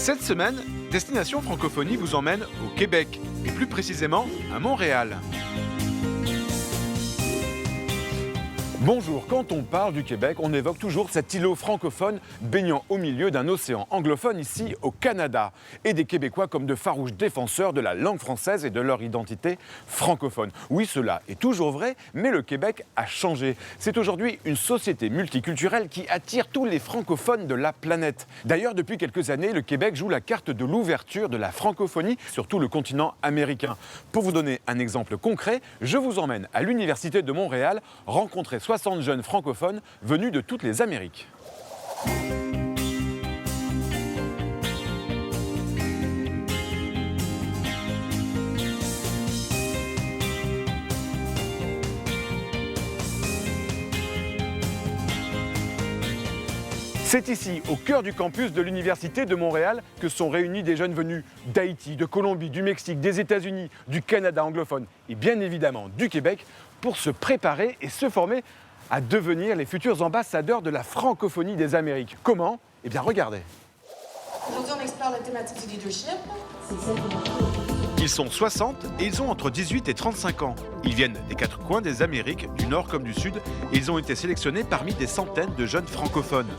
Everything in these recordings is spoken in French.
Cette semaine, Destination Francophonie vous emmène au Québec, et plus précisément à Montréal. Bonjour, quand on parle du Québec, on évoque toujours cet îlot francophone baignant au milieu d'un océan anglophone ici au Canada, et des Québécois comme de farouches défenseurs de la langue française et de leur identité francophone. Oui, cela est toujours vrai, mais le Québec a changé. C'est aujourd'hui une société multiculturelle qui attire tous les francophones de la planète. D'ailleurs, depuis quelques années, le Québec joue la carte de l'ouverture de la francophonie sur tout le continent américain. Pour vous donner un exemple concret, je vous emmène à l'Université de Montréal rencontrer 60 jeunes francophones venus de toutes les Amériques. C'est ici, au cœur du campus de l'Université de Montréal, que sont réunis des jeunes venus d'Haïti, de Colombie, du Mexique, des États-Unis, du Canada anglophone et bien évidemment du Québec pour se préparer et se former à devenir les futurs ambassadeurs de la francophonie des Amériques. Comment? Eh bien, regardez. Aujourd'hui, on explore la thématique du leadership. Ils sont 60 et ils ont entre 18 et 35 ans. Ils viennent des quatre coins des Amériques, du nord comme du sud, et ils ont été sélectionnés parmi des centaines de jeunes francophones.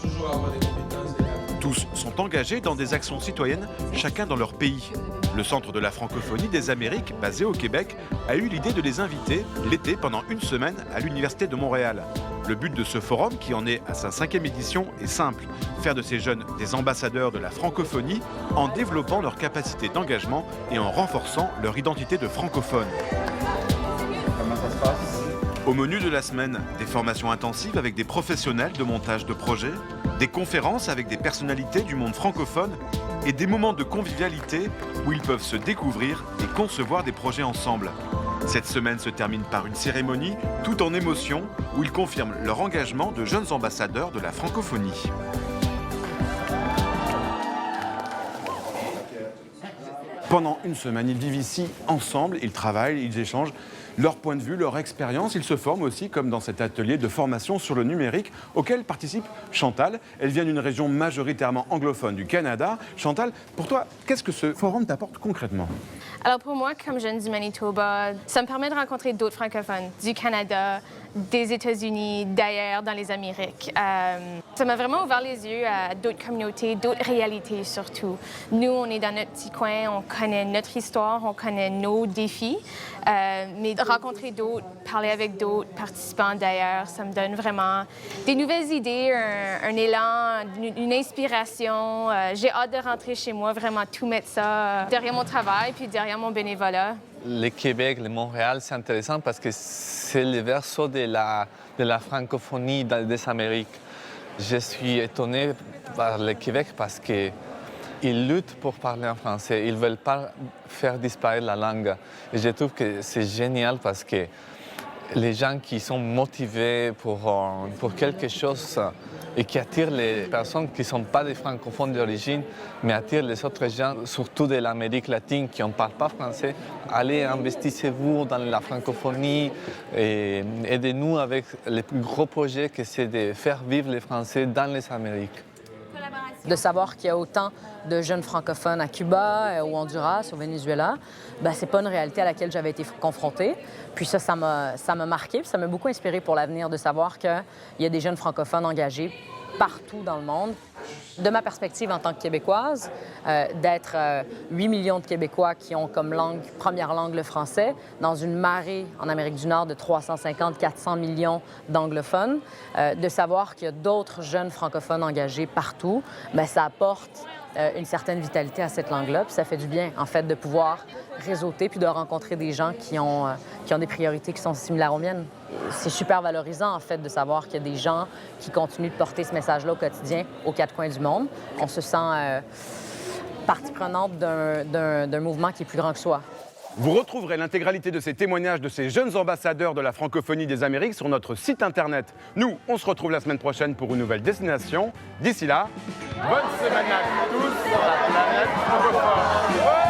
Tous sont engagés dans des actions citoyennes, chacun dans leur pays. Le Centre de la francophonie des Amériques, basé au Québec, a eu l'idée de les inviter l'été pendant une semaine à l'Université de Montréal. Le but de ce forum, qui en est à sa 5e édition, est simple. Faire de ces jeunes des ambassadeurs de la francophonie en développant leur capacité d'engagement et en renforçant leur identité de francophone. Comment ça se passe? Au menu de la semaine, des formations intensives avec des professionnels de montage de projets, des conférences avec des personnalités du monde francophone et des moments de convivialité où ils peuvent se découvrir et concevoir des projets ensemble. Cette semaine se termine par une cérémonie tout en émotion où ils confirment leur engagement de jeunes ambassadeurs de la francophonie. Pendant une semaine, ils vivent ici ensemble, ils travaillent, ils échangent leur point de vue, leur expérience. Ils se forment aussi, comme dans cet atelier de formation sur le numérique auquel participe Chantal. Elle vient d'une région majoritairement anglophone du Canada. Chantal, pour toi, qu'est-ce que ce forum t'apporte concrètement? Alors pour moi, comme jeune du Manitoba, ça me permet de rencontrer d'autres francophones du Canada, des États-Unis, d'ailleurs dans les Amériques. Ça m'a vraiment ouvert les yeux à d'autres communautés, d'autres réalités surtout. Nous, on est dans notre petit coin, on connaît notre histoire, on connaît nos défis, mais rencontrer d'autres, parler avec d'autres participants d'ailleurs, ça me donne vraiment des nouvelles idées, un élan, une inspiration. J'ai hâte de rentrer chez moi, vraiment tout mettre ça derrière mon travail puis derrière mon bénévolat. Le Québec, le Montréal, c'est intéressant parce que c'est le verso de la francophonie des Amériques. Je suis étonné par le Québec parce qu'ils luttent pour parler en français. Ils ne veulent pas faire disparaître la langue. Et je trouve que c'est génial parce que les gens qui sont motivés pour quelque chose et qui attirent les personnes qui ne sont pas des francophones d'origine, mais attirent les autres gens, surtout de l'Amérique latine, qui ne parlent pas français. Allez, investissez-vous dans la francophonie et aidez-nous avec le plus gros projet que c'est de faire vivre les Français dans les Amériques. De savoir qu'il y a autant de jeunes francophones à Cuba, au Honduras, au Venezuela, c'est pas une réalité à laquelle j'avais été confrontée. Puis ça m'a marqué, puis ça m'a beaucoup inspiré pour l'avenir de savoir qu'il y a des jeunes francophones engagés partout dans le monde. De ma perspective en tant que Québécoise, d'être 8 millions de Québécois qui ont comme première langue le français, dans une marée en Amérique du Nord de 350-400 millions d'anglophones, de savoir qu'il y a d'autres jeunes francophones engagés partout, ça apporte une certaine vitalité à cette langue-là. Puis ça fait du bien, en fait, de pouvoir réseauter puis de rencontrer des gens qui ont des priorités qui sont similaires aux miennes. C'est super valorisant, en fait, de savoir qu'il y a des gens qui continuent de porter ce message-là au quotidien aux quatre coins du monde. On se sent partie prenante d'un mouvement qui est plus grand que soi. Vous retrouverez l'intégralité de ces témoignages de ces jeunes ambassadeurs de la francophonie des Amériques sur notre site internet. Nous, on se retrouve la semaine prochaine pour une nouvelle destination. D'ici là, bonne semaine à tous sur la planète francophone.